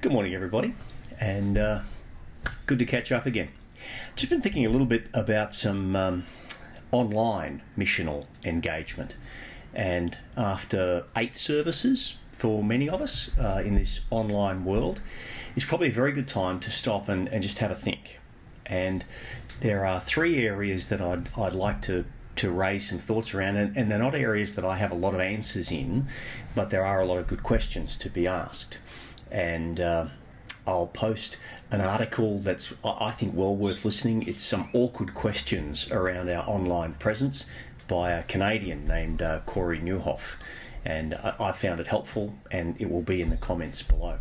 Good morning, everybody, and good to catch up again. Just been thinking a little bit about some online missional engagement, and after 8 services for many of us in this online world, it's probably a very good time to stop and just have a think. And there are 3 areas that I'd like to raise some thoughts around, and they're not areas that I have a lot of answers in, but there are a lot of good questions to be asked. And I'll post an article that's, I think, well worth listening. It's some awkward questions around our online presence by a Canadian named Corey Newhoff, and I found it helpful, and it will be in the comments below.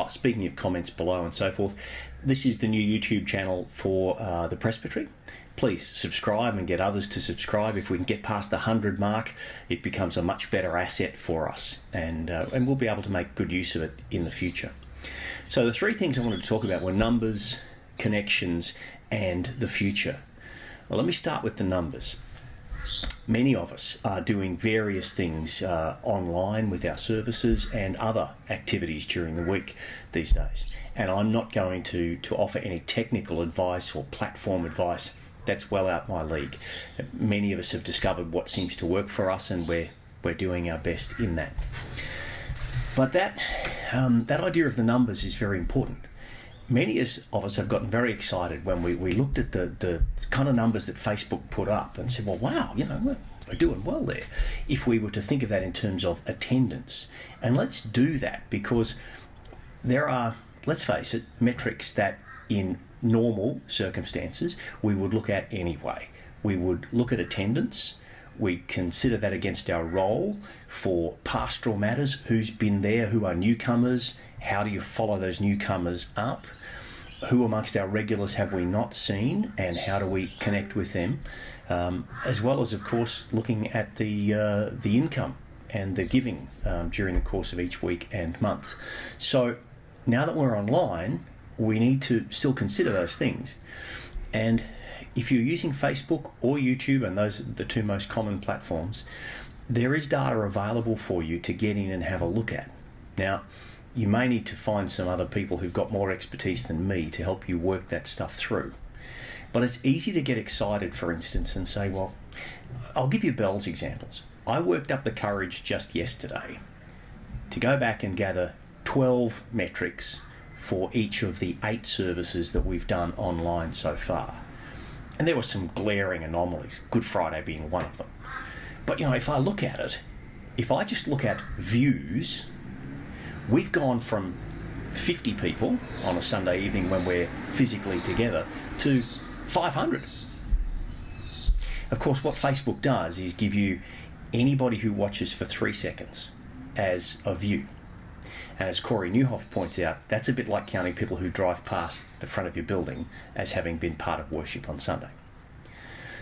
Speaking of comments below and so forth, this is the new YouTube channel for the Presbytery. Please subscribe and get others to subscribe. If we can get past the 100 mark, it becomes a much better asset for us, and we'll be able to make good use of it in the future. So the 3 things I wanted to talk about were numbers, connections, and the future. Well, let me start with the numbers. Many of us are doing various things online with our services and other activities during the week these days. And I'm not going to offer any technical advice or platform advice. That's well out my league. Many of us have discovered what seems to work for us, and we're doing our best in that. But that idea of the numbers is very important. Many of us have gotten very excited when we looked at the kind of numbers that Facebook put up and said, well, wow, we're doing well there. If we were to think of that in terms of attendance, and let's do that because there are, let's face it, metrics that in normal circumstances we would look at anyway. We would look at attendance. We consider that against our role for pastoral matters. Who's been there? Who are newcomers? How do you follow those newcomers up? Who amongst our regulars have we not seen, and how do we connect with them? As well as, of course, looking at the income and the giving during the course of each week and month. So now that we're online, we need to still consider those things. And if you're using Facebook or YouTube, and those are the 2 most common platforms, there is data available for you to get in and have a look at. Now, you may need to find some other people who've got more expertise than me to help you work that stuff through. But it's easy to get excited, for instance, and say, well, I'll give you Bell's examples. I worked up the courage just yesterday to go back and gather 12 metrics for each of the 8 services that we've done online so far. And there were some glaring anomalies, Good Friday being one of them. But, if I look at it, if I just look at views, we've gone from 50 people on a Sunday evening when we're physically together to 500. Of course, what Facebook does is give you anybody who watches for 3 seconds as a view. And as Corey Newhoff points out, that's a bit like counting people who drive past the front of your building as having been part of worship on Sunday.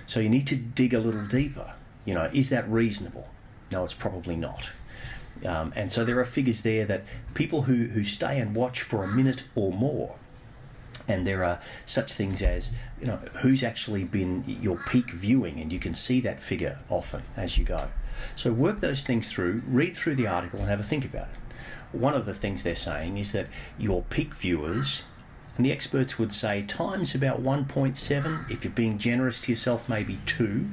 So you need to dig a little deeper. Is that reasonable? No, it's probably not. And so there are figures there that people who stay and watch for a minute or more, and there are such things as, who's actually been your peak viewing, and you can see that figure often as you go. So work those things through, read through the article and have a think about it. One of the things they're saying is that your peak viewers, and the experts would say times about 1.7, if you're being generous to yourself, maybe 2,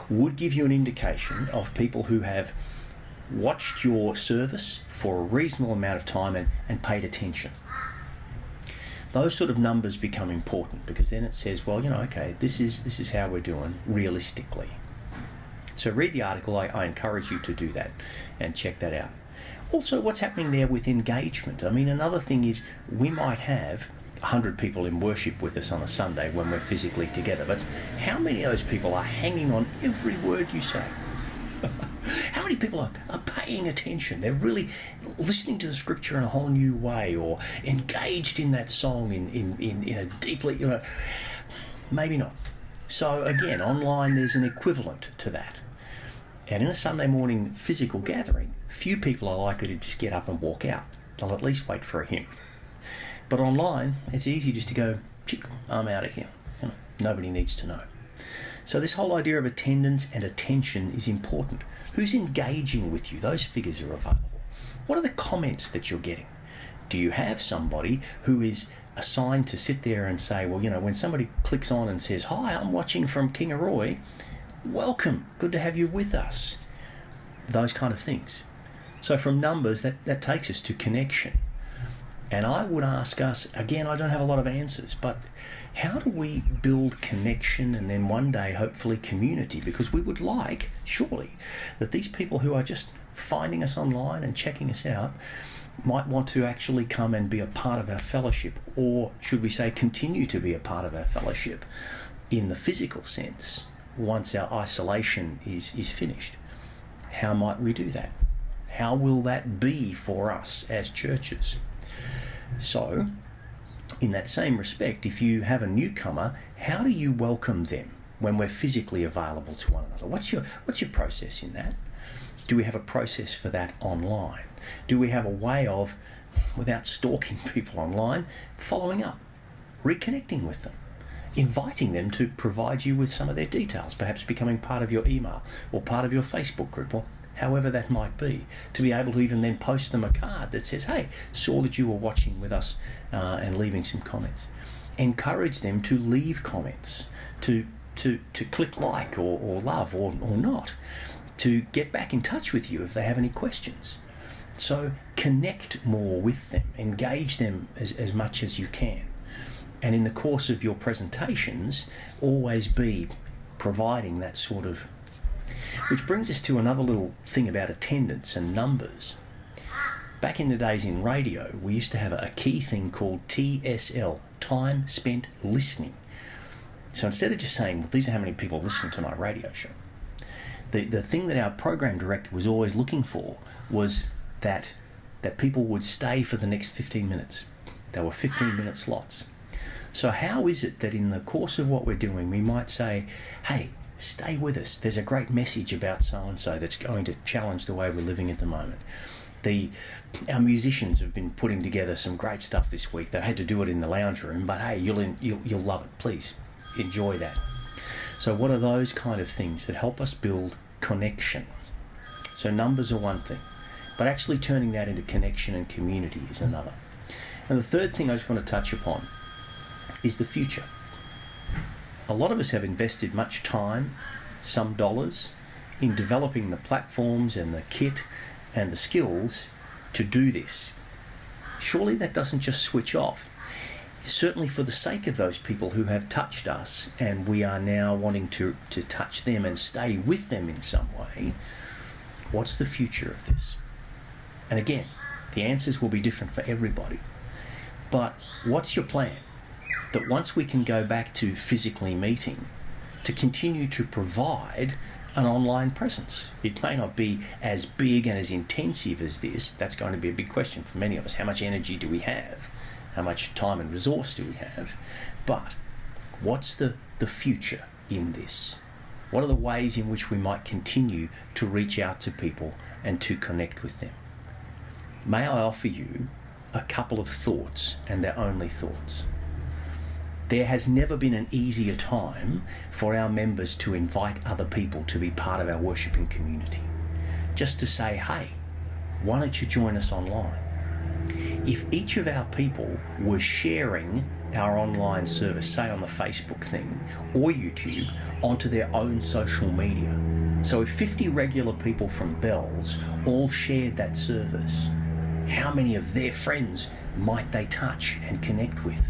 would give you an indication of people who have watched your service for a reasonable amount of time and paid attention. Those sort of numbers become important because then it says, well, okay, this is how we're doing realistically. So read the article. I encourage you to do that and check that out. Also, what's happening there with engagement? I mean, another thing is we might have 100 people in worship with us on a Sunday when we're physically together, but how many of those people are hanging on every word you say? How many people are paying attention? They're really listening to the scripture in a whole new way, or engaged in that song in a deeply, maybe not. So again, online there's an equivalent to that. And in a Sunday morning physical gathering, few people are likely to just get up and walk out. They'll at least wait for a hymn. But online, it's easy just to go, I'm out of here. Nobody needs to know. So this whole idea of attendance and attention is important. Who's engaging with you? Those figures are available. What are the comments that you're getting? Do you have somebody who is assigned to sit there and say, well, when somebody clicks on and says, hi, I'm watching from Kingaroy, welcome, good to have you with us. Those kind of things. So from numbers, that takes us to connection. And I would ask us, again, I don't have a lot of answers, but how do we build connection and then one day, hopefully, community? Because we would like, surely, that these people who are just finding us online and checking us out might want to actually come and be a part of our fellowship, or should we say continue to be a part of our fellowship in the physical sense once our isolation is finished. How might we do that? How will that be for us as churches? So, in that same respect, if you have a newcomer, how do you welcome them when we're physically available to one another? What's your process in that? Do we have a process for that online? Do we have a way of, without stalking people online, following up, reconnecting with them, inviting them to provide you with some of their details, perhaps becoming part of your email or part of your Facebook group, or however that might be, to be able to even then post them a card that says, hey, saw that you were watching with us, and leaving some comments. Encourage them to leave comments, to click like or love or not, to get back in touch with you if they have any questions. So connect more with them, engage them as much as you can. And in the course of your presentations, always be providing that sort of... Which brings us to another little thing about attendance and numbers. Back in the days in radio, we used to have a key thing called TSL, time spent listening. So instead of just saying, well, these are how many people listen to my radio show, the thing that our program director was always looking for was that people would stay for the next 15 minutes. They were 15-minute slots. So how is it that in the course of what we're doing, we might say, hey, stay with us. There's a great message about so-and-so that's going to challenge the way we're living at the moment. Our musicians have been putting together some great stuff this week. They had to do it in the lounge room, but hey, you'll love it. Please enjoy that. So what are those kind of things that help us build connection? So numbers are one thing, but actually turning that into connection and community is another. And the third thing I just want to touch upon is the future. A lot of us have invested much time, some dollars, in developing the platforms and the kit and the skills to do this. Surely that doesn't just switch off. Certainly for the sake of those people who have touched us and we are now wanting to touch them and stay with them in some way, what's the future of this? And again, the answers will be different for everybody. But what's your plan? That once we can go back to physically meeting, to continue to provide an online presence. It may not be as big and as intensive as this. That's going to be a big question for many of us. How much energy do we have? How much time and resource do we have? But what's the future in this? What are the ways in which we might continue to reach out to people and to connect with them? May I offer you a couple of thoughts, and they're only thoughts. There has never been an easier time for our members to invite other people to be part of our worshipping community. Just to say, hey, why don't you join us online? If each of our people were sharing our online service, say on the Facebook thing or YouTube, onto their own social media. So if 50 regular people from Bells all shared that service, how many of their friends might they touch and connect with?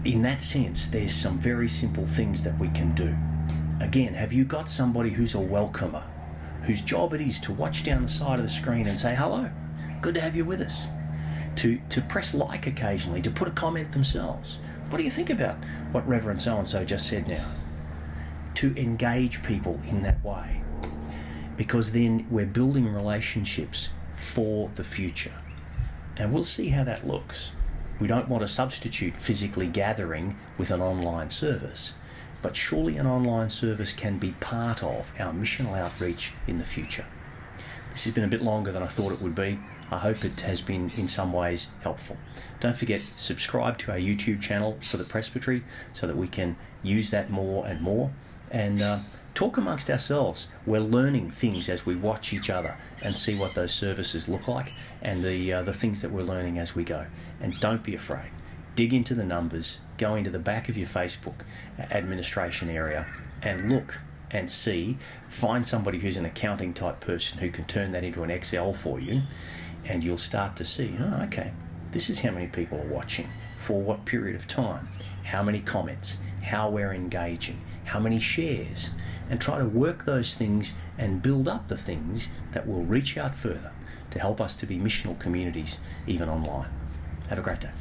In that sense, there's some very simple things that we can do. Again, have you got somebody who's a welcomer, whose job it is to watch down the side of the screen and say, hello, good to have you with us, to press like occasionally, to put a comment themselves. What do you think about what Reverend so-and-so just said now? To engage people in that way, because then we're building relationships for the future. And we'll see how that looks. We don't want to substitute physically gathering with an online service, but surely an online service can be part of our missional outreach in the future. This has been a bit longer than I thought it would be. I hope it has been in some ways helpful. Don't forget, subscribe to our YouTube channel for the Presbytery so that we can use that more and more. And talk amongst ourselves. We're learning things as we watch each other and see what those services look like, and the things that we're learning as we go. And don't be afraid. Dig into the numbers, go into the back of your Facebook administration area and look and see, find somebody who's an accounting type person who can turn that into an Excel for you, and you'll start to see, oh, okay, this is how many people are watching, for what period of time, how many comments, how we're engaging, how many shares, and try to work those things and build up the things that will reach out further to help us to be missional communities even online. Have a great day.